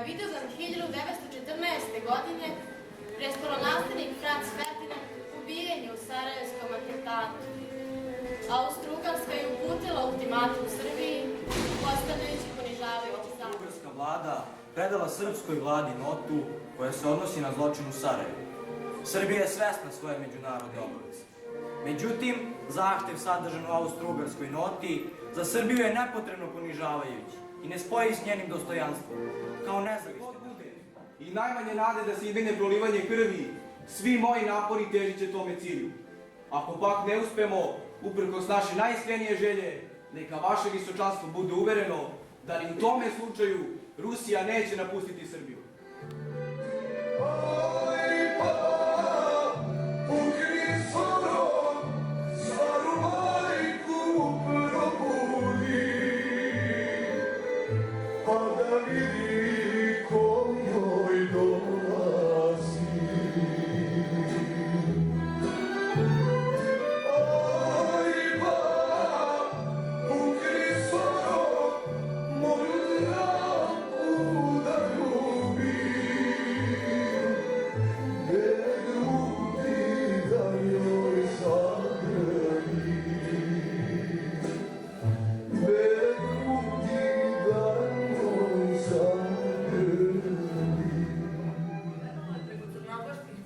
Vidovdan 1914. godine prestolonaslednik Franz Ferdinand ubijen je u Sarajevskom atentatu. Austro-Ugarska je uputila ultimatum Srbiji, postavljajući ponižavajući zakon. Ugarska vlada predala srpskoj vladi notu koja se odnosi na zločin u Sarajevu. Srbija je svesna svoje međunarodne obaveze. Međutim, zahtev sadržan u austro-ugarskoj noti za Srbiju je nepotrebno ponižavajući i ne spoji s njenim dostojanstvom, kao nezavisno. I najmanje nade da se izbegne prolivanje krvi, svi moji napori težit će tome cilju. Ako pak ne uspemo, uprkos naše najiskrenije želje, neka vaše visočanstvo bude uvereno da ni u tome slučaju Rusija neće napustiti Srbiju.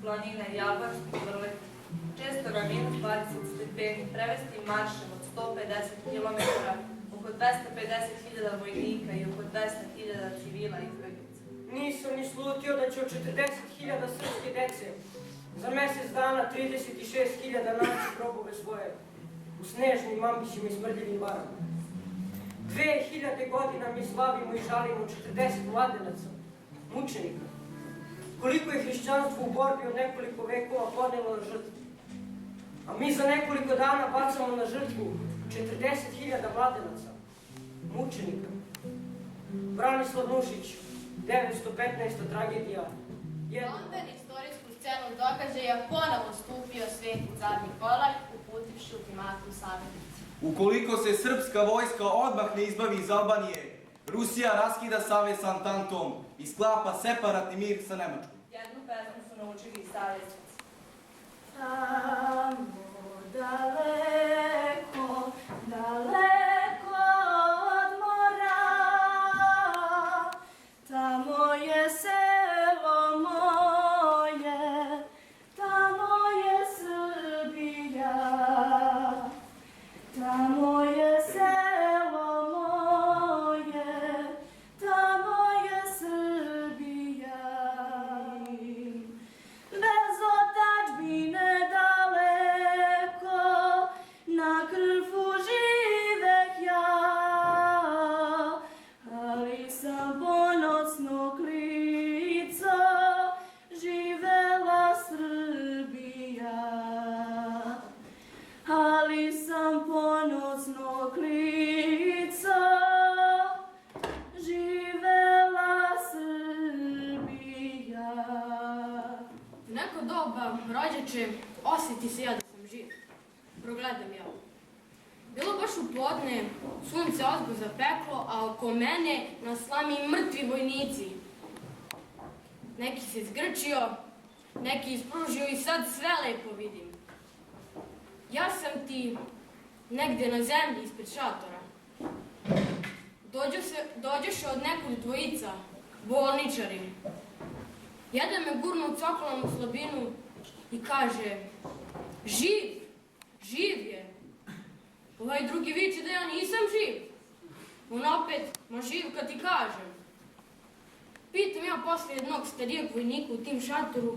Planina i Albanskih vrleta, često na minus 20 stepeni, prevesti maršem od 150 km, oko 250.000 vojnika i oko 200.000 civila izbjeglica. Nisam ni slutio da će od 40.000 srpske dece za mesec dana 36.000 naći grobove svoje u snežnim mambićima i smrdljivim barama. 2000 godina mi slavimo i žalimo 40 mladenaca, mučenika. Koliko je hrišćanstvo u borbi od nekoliko vekova podnelo na žrtvu. A mi za nekoliko dana bacamo na žrtvu 40.000 mladenaca, mučenika. Branislav Nušić, 915. tragedija. Onda na istorijsku scenu događaja ponovo stupio sveti car Nikolaj, uputivši ultimatum saveznici. Ukoliko se srpska vojska odmah ne izbavi iz Albanije, Rusija raskida savez s Antantom i sklapa separatni mir sa Nemačkom. Jednu pesmu su naučili i saveznici. Tamo daleko, daleko od mora, tamo je selo moje, tamo je Srbija, tamo je selo moje, tamo je Srbija. Bez otadžbine daleko, na krfu živeh ja, ali sam ponosnog lica, živela Srbija. Ali sam ponosnog lica, živela Srbija. U neko doba, rođače, osjeti se ja da sam živ. Progledam ja. Bilo baš u podne, sunce ozgo zapeklo, a oko mene na slami mrtvi vojnici. Neki se zgrčio, neki ispružio i sad sve lepo vidim. Ja sam ti negde na zemlji ispred šatora. Dođoše od nekud dvojica, bolničari. Jedan me gurnu u cokolom u slabinu i kaže: živ, živ je. Ovaj drugi viče da ja nisam živ. On opet: ma živ kad ti kažem. Pitam ja posle jednog starijeg vojnika u tim šatoru: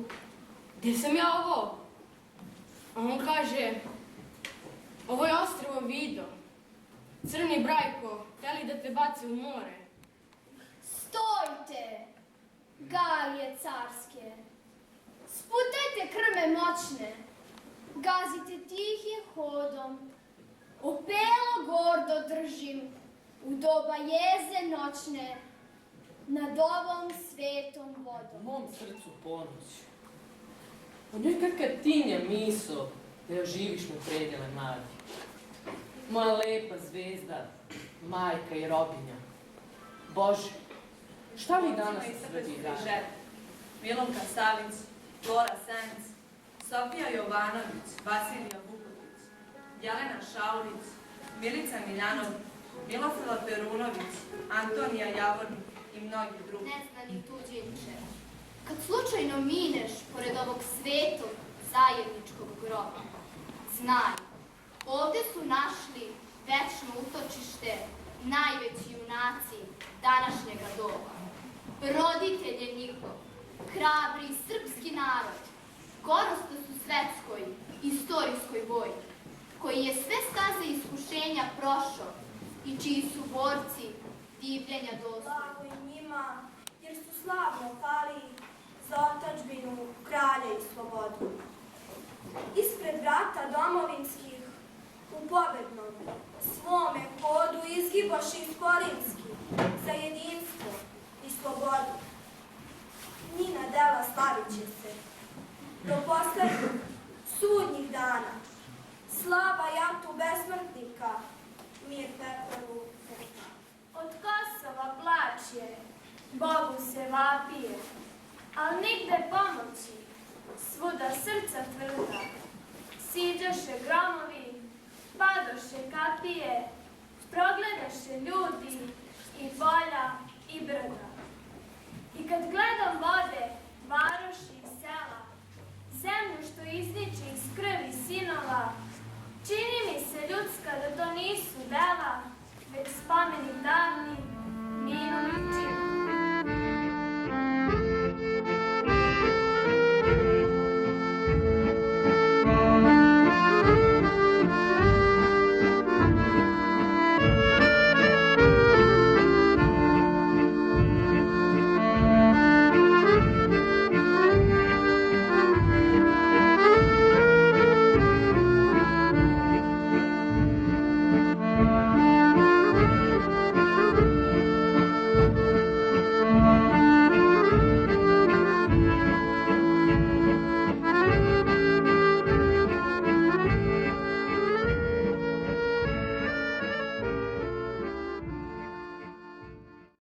gde sam ja ovo? A on kaže: ovo je ostrvo Vido. Crni Brajko, hteli da te bace u more. Stojte, galije carske, sputajte krme moćne, gazite tihim hodom, opelo gordo držim u doba jeze noćne, nad ovom svetom vodom. U mom srcu ponoć, o nekakva tinja miso da oživiš mu predjele mladi. Moja lepa zvezda, majka i robinja. Bože, Šta vi danas Ocima i u srpski Srbiji radite? križevi. Milunka Savić, Flora Senc, Sofija Jovanović, Vasilija Vuković, Jelena Šaulić, Milica Miljanović, Milofila Perunović, Antonija Javornik i mnogi drugi. Neznani tuđinče, kad slučajno mineš pored ovog svetog zajedničkog groba, znaj, ovde su našli večno utočište najveći junaci današnjega doba. Roditelj je njihov, hrabri srpski narod, gorostac u svetskoj, istorijskoj vojni, koji je sve staze iskušenja prošao i čiji su borci divljenja dostojni. Blago i njima, jer su slavno pali za otadžbinu, kralja i slobodu. Ispred vrata domovinskih, u pobednom svome hodu izgiboše iskorinski za jedinstvo i slobodu. Njina dela slavit će se do poslednjih sudnjih dana. Slava jatu besmrtnika, mir pepelu. Od Kosova plaće, Bogu se vapije, al nigde pomoći, svuda srca tvrda. Siđaše gromovi, padoše kapije, progledaše ljudi i polja i brda. I kad gledam vode, varoši i sela, zemlju što izniče iz krvi sinova, čini mi se ljudska da to nisu dela, već spomenik davni, minom i